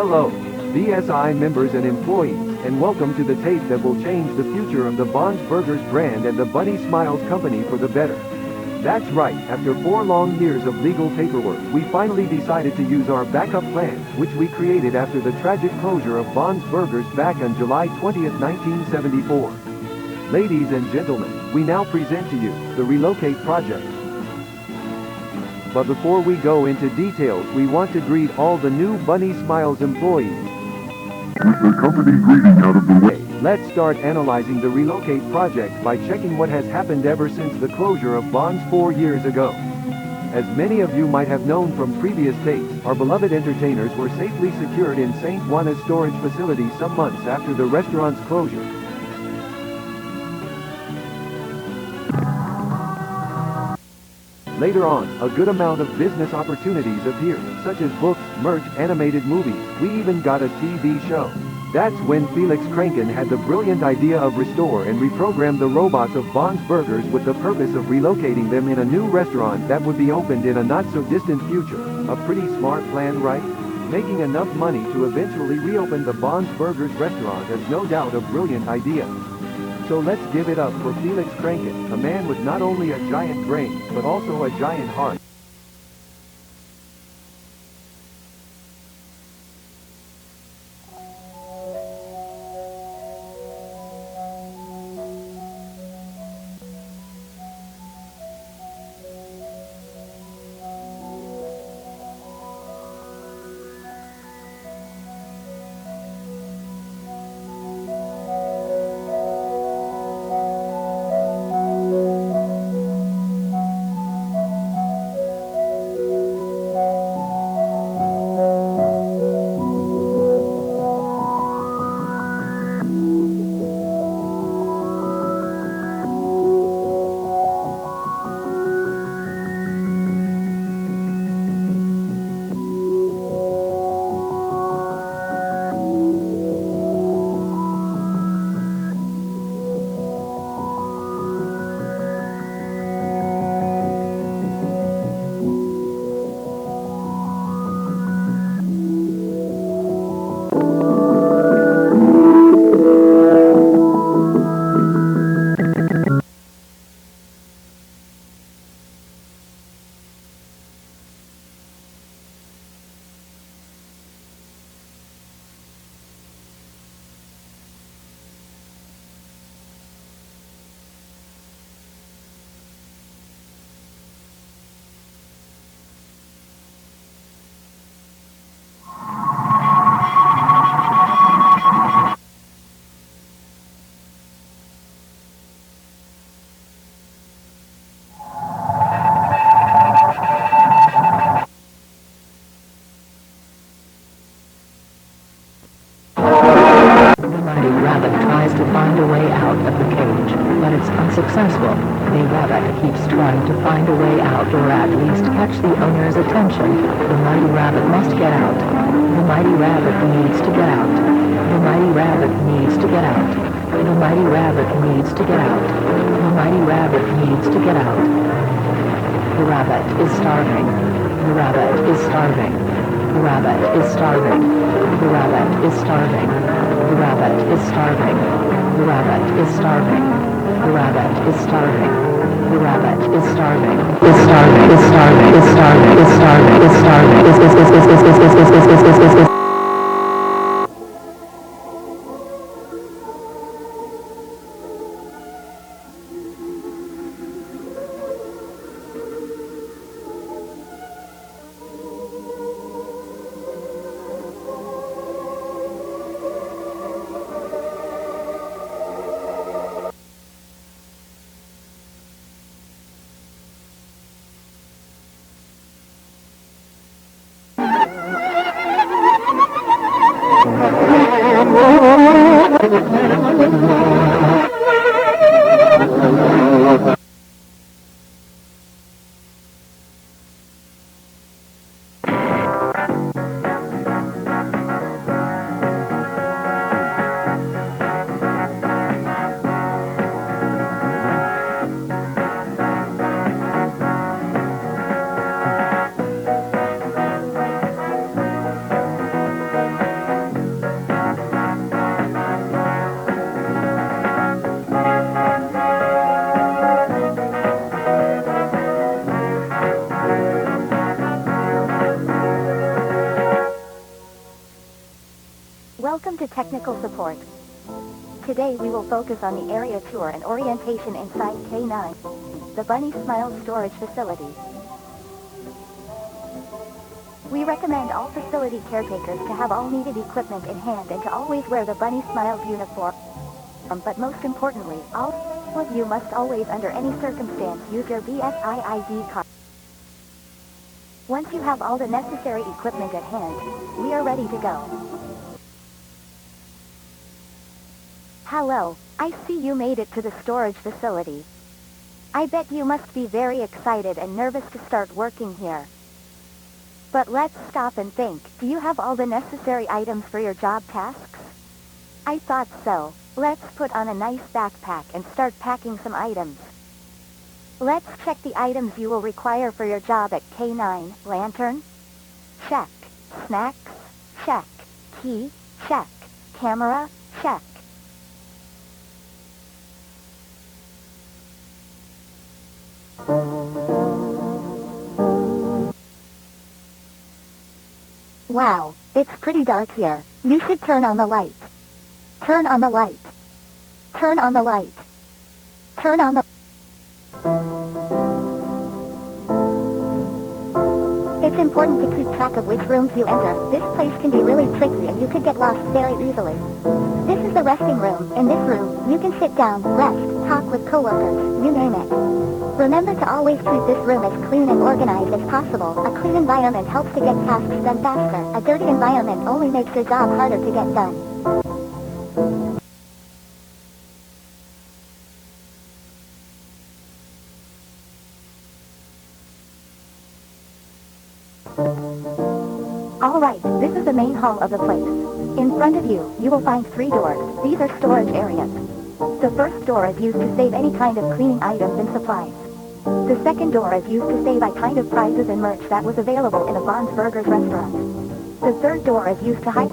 Hello, BSI members and employees, and welcome to the tape that will change the future of the Bon's Burgers brand and the Bunny Smiles company for the better. That's right, after 4 long years of legal paperwork, we finally decided to use our backup plan, which we created after the tragic closure of Bon's Burgers back on July 20th, 1974. Ladies and gentlemen, we now present to you the Relocate Project. But before we go into details, we want to greet all the new Bunny Smiles employees. With the company greeting out of the way, let's start analyzing the Relocate Project by checking what has happened ever since the closure of Bon's 4 years ago. As many of you might have known from previous tapes, our beloved entertainers were safely secured in St. Juana's storage facility some months after the restaurant's closure. Later on, a good amount of business opportunities appeared, such as books, merch, animated movies. We even got a TV show. That's when Felix Kranken had the brilliant idea of restore and reprogram the robots of Bon's Burgers with the purpose of relocating them in a new restaurant that would be opened in a not-so-distant future. A pretty smart plan, right? Making enough money to eventually reopen the Bon's Burgers restaurant is no doubt a brilliant idea. So let's give it up for Felix Kranken, a man with not only a giant brain, but also a giant heart. Unsuccessful. The rabbit keeps trying to find a way out, or at least catch the owner's attention. The mighty rabbit must get out. The mighty rabbit needs to get out. The mighty rabbit needs to get out. The mighty rabbit needs to get out. The mighty rabbit needs to get out. The rabbit is starving. The rabbit is starving. The rabbit is starving. The rabbit is starving. The rabbit is starving. The rabbit is starving. The rabbit is starving. The rabbit is starving. Is starving. Is starving. Is starving. Is starving. Is starving. Is. technical support. Today we will focus on the area tour and orientation inside K9, the Bunny Smiles storage facility. We recommend all facility caretakers to have all needed equipment in hand and to always wear the Bunny Smiles uniform. But most importantly, all of you must always under any circumstance use your BSI ID card. Once you have all the necessary equipment at hand, we are ready to go. Hello, I see you made it to the storage facility. I bet you must be very excited and nervous to start working here. But let's stop and think, do you have all the necessary items for your job tasks? I thought so. Let's put on a nice backpack and start packing some items. Let's check the items you will require for your job at K9. Lantern? Check. Snacks? Check. Key? Check. Camera? Check. Wow, it's pretty dark here. You should turn on the light. Turn on the light. Turn on the light. Turn on the... It's important to keep track of which rooms you enter. This place can be really tricky and you could get lost very easily. This is the resting room. In this room, you can sit down, rest, talk with coworkers, you name it. Remember to always keep this room as clean and organized as possible. A clean environment helps to get tasks done faster. A dirty environment only makes your job harder to get done. Alright, this is the main hall of the place. In front of you, you will find 3 doors. These are storage areas. The first door is used to save any kind of cleaning items and supplies. The second door is used to save a kind of prizes and merch that was available in a Bon's Burgers restaurant. The third door is used to hide...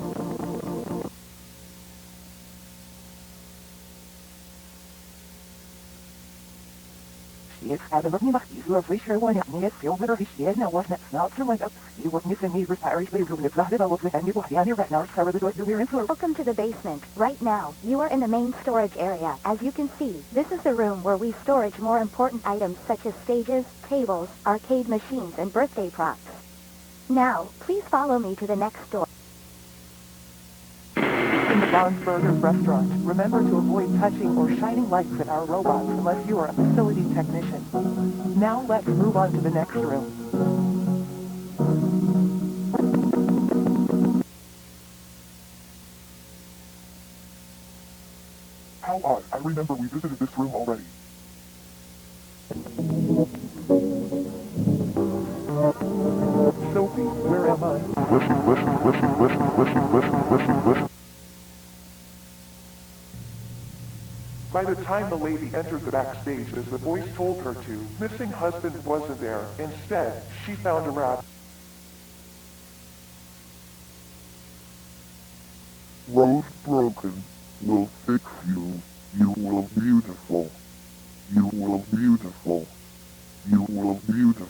Jetzt hebben we gemacht, die zo frischer worden, niet veel beter gesteden, en was net snel terug up. You were missing me, retirees, but you're going to develop with and you will see on your right now, cover the door, you're in for. Welcome to the basement. Right now, you are in the main storage area. As you can see, this is the room where we storage more important items such as stages, tables, arcade machines, and birthday props. Now, please follow me to the next door. In the Bon's Burgers restaurant, remember to avoid touching or shining lights at our robots unless you are a facility technician. Now let's move on to the next room. How odd. I remember we visited this room already. Sophie, where am I? Listen. By the time the lady entered the backstage as the voice told her to, missing husband wasn't there. Instead, she found a rabbit. Rose broken will fix you. You will beautiful. You will beautiful. You will beautiful.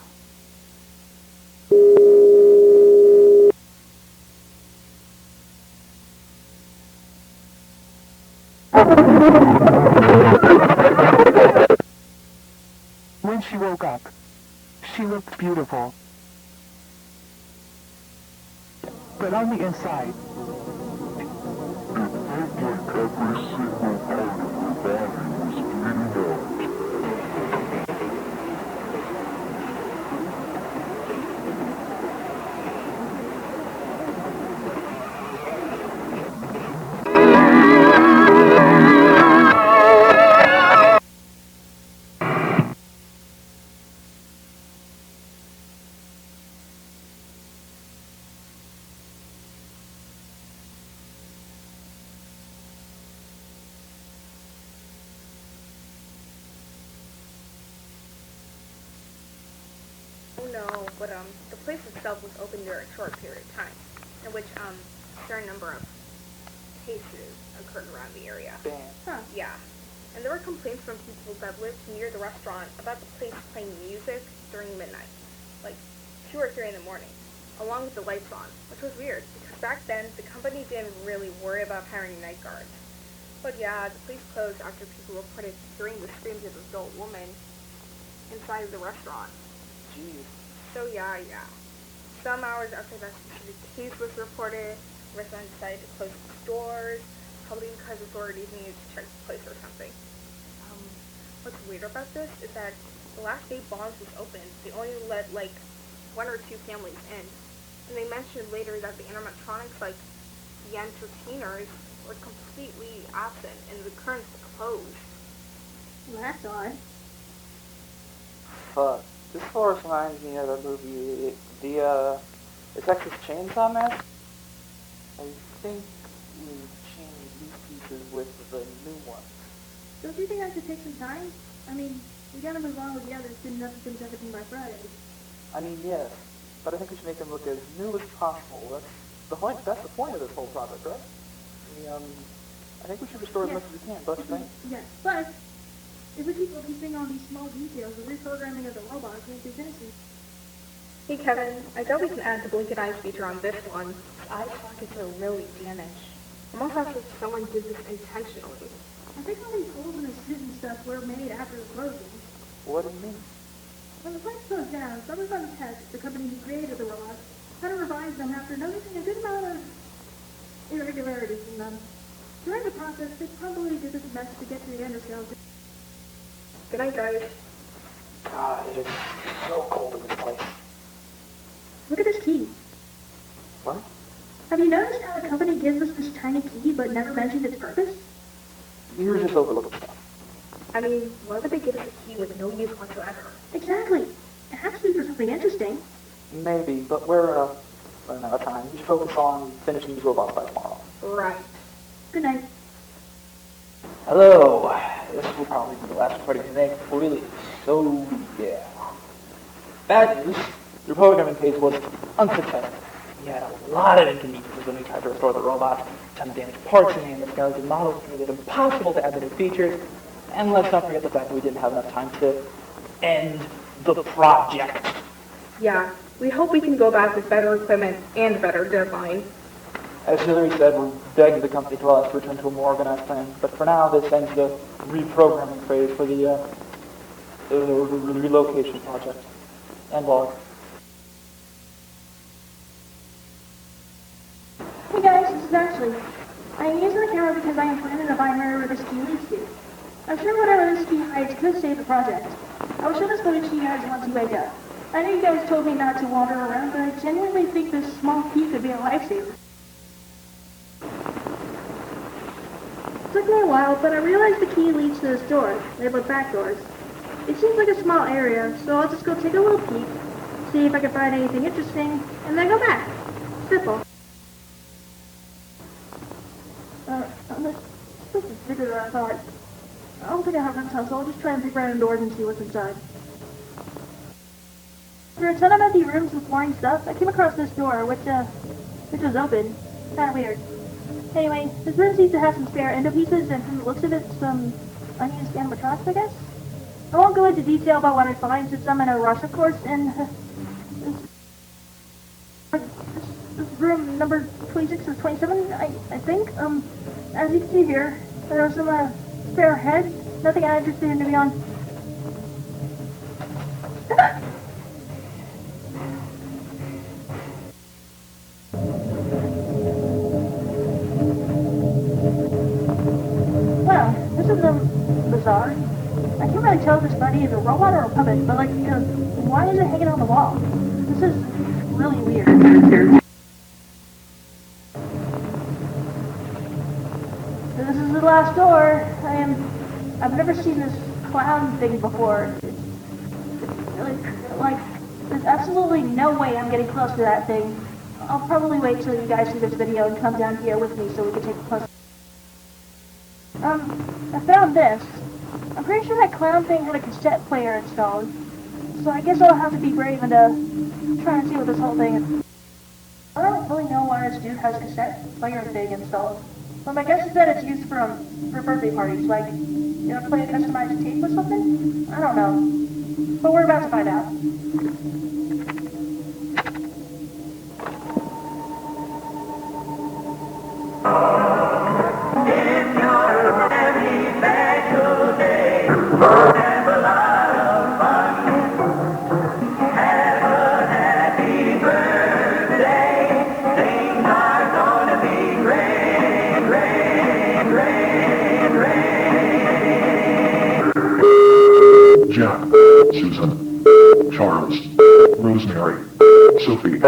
When she woke up, she looked beautiful. But on the inside, It felt like every single part of her body was bleeding out. Oh no, but the place itself was open during a short period of time, in which there are a number of cases occurred around the area. damn. Yeah. And there were complaints from people that lived near the restaurant about the place playing music during midnight, like 2 or 3 in the morning, along with the lights on, which was weird because back then, the company didn't really worry about hiring night guards. But yeah, the place closed after people reported hearing the screams of an adult woman inside of the restaurant. Jeez. So yeah. Some hours after that specific case was reported, restaurants decided to close its doors, probably because authorities needed to check the place or something. What's weird about this is that the last day Bonds was open, they only let like 1 or 2 families in. And they mentioned later that the animatronics, like the entertainers, were completely absent and the curtains were closed. Well, that's odd. Fuck. This forest reminds me of the movie, the Texas Chainsaw Massacre. I think we changed these pieces with the new ones. Don't you think I should take some time? I mean, we gotta move on with the others, didn't have to finish everything by Friday. I mean, yes, but I think we should make them look as new as possible. That's the point of this whole project, right? I think we should restore as much as we can, don't you think? Yes, but if we keep focusing on these small details, the reprogramming of the robots won't be finishing. Hey Kevin, I thought we can add the blink and eyes feature on this one. Eye sockets are really damaged. Almost as if someone did this intentionally. I think all these holes in the suit and stuff were made after the closing. What do you mean? When the place closed down, Summers on Tech, the company who created the robots, had to revise them after noticing a good amount of irregularities in them. During the process, they probably did this mess to get to the Underscales. Good night, guys. God, it is so cold in this place. Look at this key. What? Have you noticed how the company gives us this tiny key but never mentioned its purpose? You're just overlooking stuff. I mean, why would they give us a key with no use whatsoever? Exactly. It has to be for something interesting. Maybe, but we're running out of time. We should focus on finishing these robots by tomorrow. Right. Good night. Hello. This will probably be the last recording we make before we leave. So, yeah. Bad news. The programming phase was unsuccessful. We had a lot of inconveniences when we tried to restore the robot. Ton of damaged parts and the skeleton models made it impossible to add the new features. And let's not forget the fact that we didn't have enough time to end the project. Yeah, we hope we can go back with better equipment and a better deadline. As Hillary said, we're begging the company to allow us to return to a more organized plan. But for now, this ends the reprogramming phase for the relocation project. And log. Hey guys, this is Ashley. I am using the camera because I am planning to find wherever this key leads to. I'm sure whatever this key hides could save the project. I will show this footage to you guys once you wake up. I know you guys told me not to wander around, but I genuinely think this small key could be a lifesaver. It took me a while, but I realized the key leads to this door, labeled back doors. It seems like a small area, so I'll just go take a little peek, see if I can find anything interesting, and then go back. Simple. This is bigger than I thought. I don't think I have room, so I'll just try and peek right indoors and see what's inside. There are a ton of empty rooms with boring stuff. I came across this door, which was open. Kinda weird. Anyway, this room seems to have some spare endo pieces, and from the looks of it, some unused animatronics, I guess? I won't go into detail about what I find, since I'm in a rush, of course, and this room number 26 or 27, I think. As you can see here, there are some spare heads. Nothing I'm interested in, to be honest. Well, this is bizarre. I can't really tell if this buddy is a robot or a puppet, but like, why is it hanging on the wall? This is really weird. This is the last door. I've never seen this clown thing before. It's really, like, there's absolutely no way I'm getting close to that thing. I'll probably wait till you guys see this video and come down here with me so we can take a close. I found this. I'm pretty sure that clown thing had a cassette player installed. So I guess I'll have to be brave and try and see what this whole thing is. I don't really know why this dude has a cassette player thing installed. But my guess is that it's used for birthday parties, like, you know, play a customized tape or something? I don't know. But we're about to find out. Jack, Susan, Charles, Rosemary, Sophie.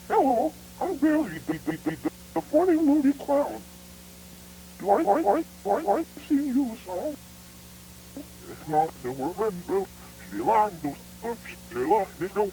Hello, I'm Billy, the funny moody clown. Do I see you a song? If not, then we're in Bill. She liked those, she liked it, no,